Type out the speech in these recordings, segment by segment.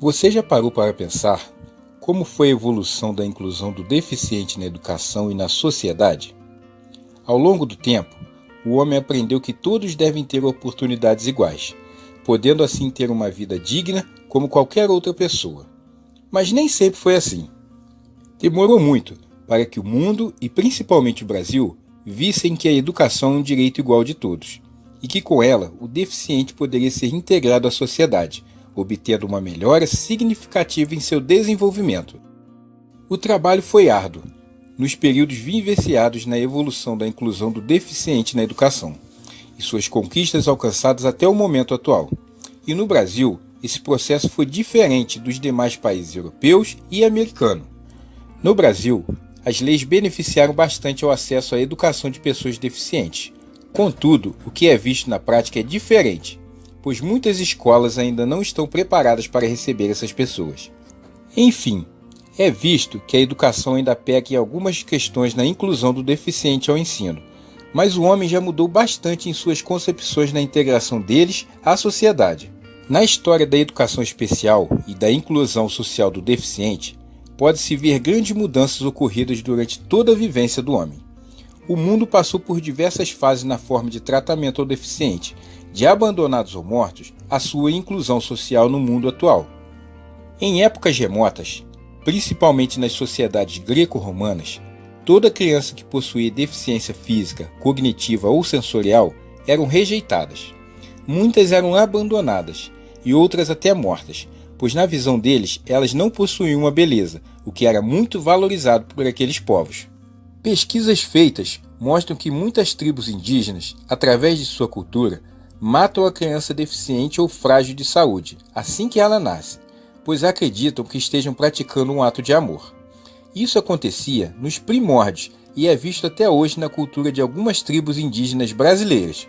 Você já parou para pensar como foi a evolução da inclusão do deficiente na educação e na sociedade? Ao longo do tempo, o homem aprendeu que todos devem ter oportunidades iguais, podendo assim ter uma vida digna como qualquer outra pessoa. Mas nem sempre foi assim. Demorou muito para que o mundo, e principalmente o Brasil, vissem que a educação é um direito igual de todos, e que com ela o deficiente poderia ser integrado à sociedade, obtendo uma melhora significativa em seu desenvolvimento. O trabalho foi árduo, nos períodos vivenciados na evolução da inclusão do deficiente na educação, e suas conquistas alcançadas até o momento atual. E no Brasil, esse processo foi diferente dos demais países europeus e americanos. No Brasil, as leis beneficiaram bastante ao acesso à educação de pessoas deficientes. Contudo, o que é visto na prática é diferente, pois muitas escolas ainda não estão preparadas para receber essas pessoas. Enfim, é visto que a educação ainda peca em algumas questões na inclusão do deficiente ao ensino, mas o homem já mudou bastante em suas concepções na integração deles à sociedade. Na história da educação especial e da inclusão social do deficiente, pode-se ver grandes mudanças ocorridas durante toda a vivência do homem. O mundo passou por diversas fases na forma de tratamento ao deficiente, de abandonados ou mortos, a sua inclusão social no mundo atual. Em épocas remotas, principalmente nas sociedades greco-romanas, toda criança que possuía deficiência física, cognitiva ou sensorial eram rejeitadas. Muitas eram abandonadas e outras até mortas, pois na visão deles elas não possuíam uma beleza, o que era muito valorizado por aqueles povos. Pesquisas feitas mostram que muitas tribos indígenas, através de sua cultura, matam a criança deficiente ou frágil de saúde assim que ela nasce, pois acreditam que estejam praticando um ato de amor. Isso acontecia nos primórdios e é visto até hoje na cultura de algumas tribos indígenas brasileiras.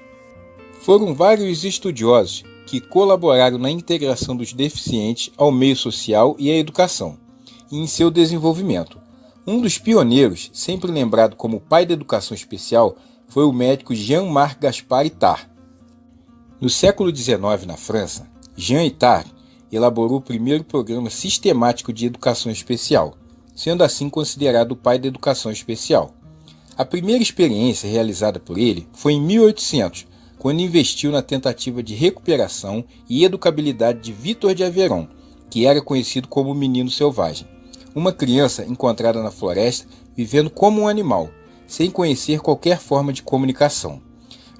Foram vários estudiosos que colaboraram na integração dos deficientes ao meio social e à educação, e em seu desenvolvimento. Um dos pioneiros, sempre lembrado como o pai da educação especial, foi o médico Jean-Marc Gaspard Itard. No século XIX, na França, Jean Itard elaborou o primeiro programa sistemático de educação especial, sendo assim considerado o pai da educação especial. A primeira experiência realizada por ele foi em 1800, quando investiu na tentativa de recuperação e educabilidade de Victor de Aveyron, que era conhecido como o Menino Selvagem, uma criança encontrada na floresta vivendo como um animal, sem conhecer qualquer forma de comunicação.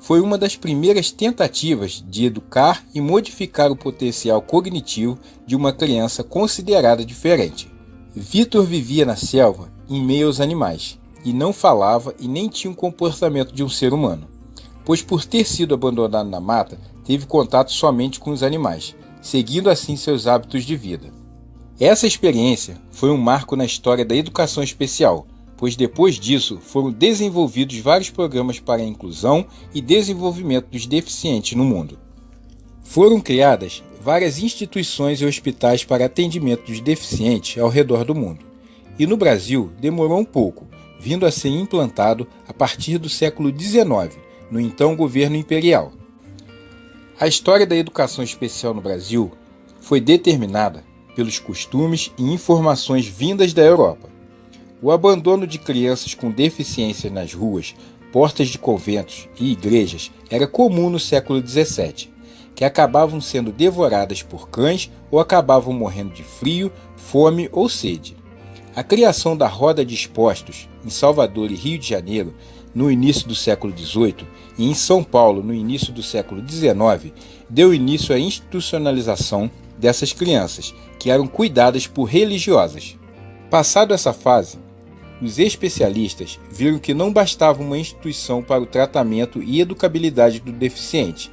Foi uma das primeiras tentativas de educar e modificar o potencial cognitivo de uma criança considerada diferente. Victor vivia na selva em meio aos animais, e não falava e nem tinha o comportamento de um ser humano, pois por ter sido abandonado na mata, teve contato somente com os animais, seguindo assim seus hábitos de vida. Essa experiência foi um marco na história da educação especial, pois depois disso foram desenvolvidos vários programas para a inclusão e desenvolvimento dos deficientes no mundo. Foram criadas várias instituições e hospitais para atendimento dos deficientes ao redor do mundo. E no Brasil demorou um pouco, vindo a ser implantado a partir do século XIX, no então governo imperial. A história da educação especial no Brasil foi determinada pelos costumes e informações vindas da Europa. O abandono de crianças com deficiência nas ruas, portas de conventos e igrejas era comum no século XVII, que acabavam sendo devoradas por cães ou acabavam morrendo de frio, fome ou sede. A criação da roda de expostos em Salvador e Rio de Janeiro no início do século XVIII e em São Paulo no início do século XIX deu início à institucionalização dessas crianças, que eram cuidadas por religiosas. Passado essa fase, os especialistas viram que não bastava uma instituição para o tratamento e educabilidade do deficiente.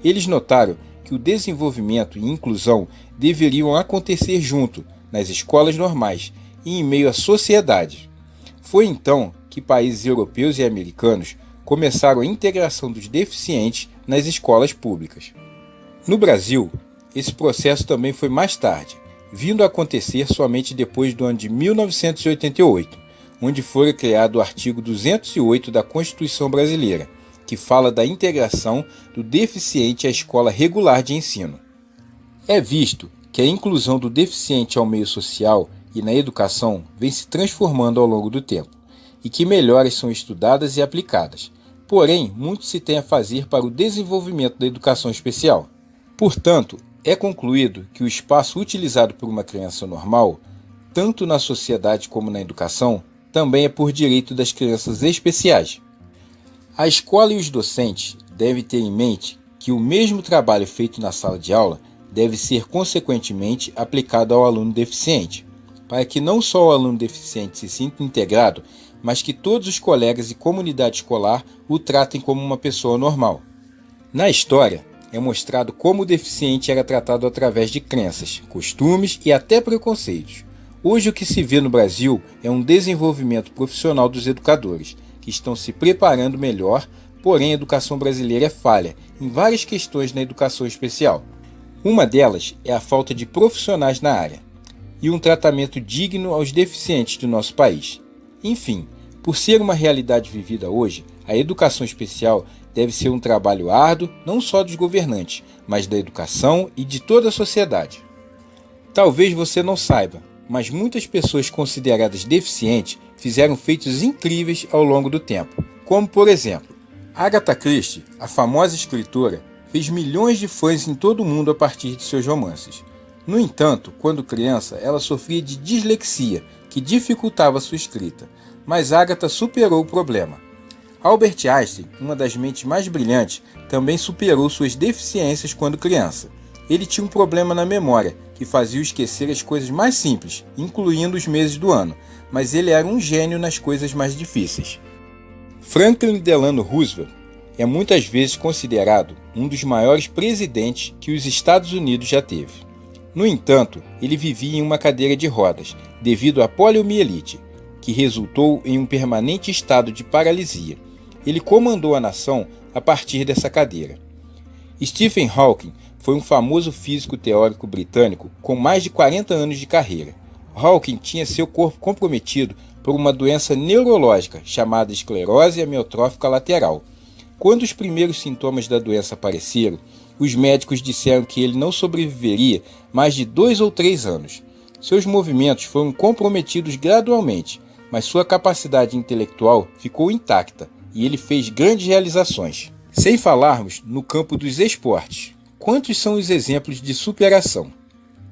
Eles notaram que o desenvolvimento e inclusão deveriam acontecer junto, nas escolas normais e em meio à sociedade. Foi então que países europeus e americanos começaram a integração dos deficientes nas escolas públicas. No Brasil, esse processo também foi mais tarde, vindo a acontecer somente depois do ano de 1988, onde foi criado o artigo 208 da Constituição Brasileira, que fala da integração do deficiente à escola regular de ensino. É visto que a inclusão do deficiente ao meio social e na educação vem se transformando ao longo do tempo, e que melhoras são estudadas e aplicadas. Porém, muito se tem a fazer para o desenvolvimento da educação especial. Portanto, é concluído que o espaço utilizado por uma criança normal, tanto na sociedade como na educação, também é por direito das crianças especiais. A escola e os docentes devem ter em mente que o mesmo trabalho feito na sala de aula deve ser consequentemente aplicado ao aluno deficiente, para que não só o aluno deficiente se sinta integrado, mas que todos os colegas e comunidade escolar o tratem como uma pessoa normal. Na história, é mostrado como o deficiente era tratado através de crenças, costumes e até preconceitos. Hoje o que se vê no Brasil é um desenvolvimento profissional dos educadores, que estão se preparando melhor, porém a educação brasileira é falha em várias questões na educação especial. Uma delas é a falta de profissionais na área e um tratamento digno aos deficientes do nosso país. Enfim, por ser uma realidade vivida hoje, a educação especial deve ser um trabalho árduo não só dos governantes, mas da educação e de toda a sociedade. Talvez você não saiba, mas muitas pessoas consideradas deficientes fizeram feitos incríveis ao longo do tempo, como por exemplo, Agatha Christie, a famosa escritora, fez milhões de fãs em todo o mundo a partir de seus romances. No entanto, quando criança, ela sofria de dislexia, que dificultava sua escrita, mas Agatha superou o problema. Albert Einstein, uma das mentes mais brilhantes, também superou suas deficiências quando criança. Ele tinha um problema na memória, que fazia-o esquecer as coisas mais simples, incluindo os meses do ano, mas ele era um gênio nas coisas mais difíceis. Franklin Delano Roosevelt é muitas vezes considerado um dos maiores presidentes que os Estados Unidos já teve. No entanto, ele vivia em uma cadeira de rodas, devido à poliomielite, que resultou em um permanente estado de paralisia. Ele comandou a nação a partir dessa cadeira. Stephen Hawking foi um famoso físico teórico britânico com mais de 40 anos de carreira. Hawking tinha seu corpo comprometido por uma doença neurológica chamada esclerose amiotrófica lateral. Quando os primeiros sintomas da doença apareceram, os médicos disseram que ele não sobreviveria mais de 2 ou 3 anos. Seus movimentos foram comprometidos gradualmente, mas sua capacidade intelectual ficou intacta e ele fez grandes realizações. Sem falarmos no campo dos esportes. Quantos são os exemplos de superação?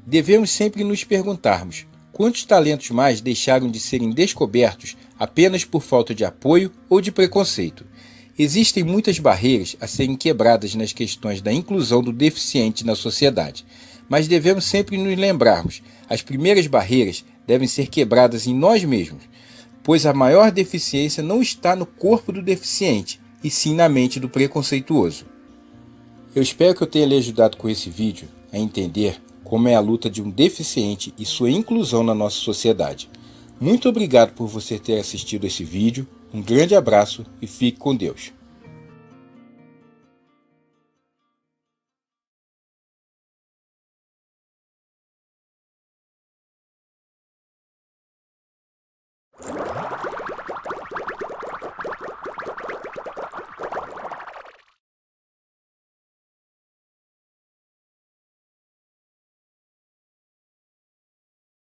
Devemos sempre nos perguntarmos quantos talentos mais deixaram de serem descobertos apenas por falta de apoio ou de preconceito. Existem muitas barreiras a serem quebradas nas questões da inclusão do deficiente na sociedade, mas devemos sempre nos lembrarmos, as primeiras barreiras devem ser quebradas em nós mesmos, pois a maior deficiência não está no corpo do deficiente, e sim na mente do preconceituoso. Eu espero que eu tenha lhe ajudado com esse vídeo a entender como é a luta de um deficiente e sua inclusão na nossa sociedade. Muito obrigado por você ter assistido esse vídeo, um grande abraço e fique com Deus.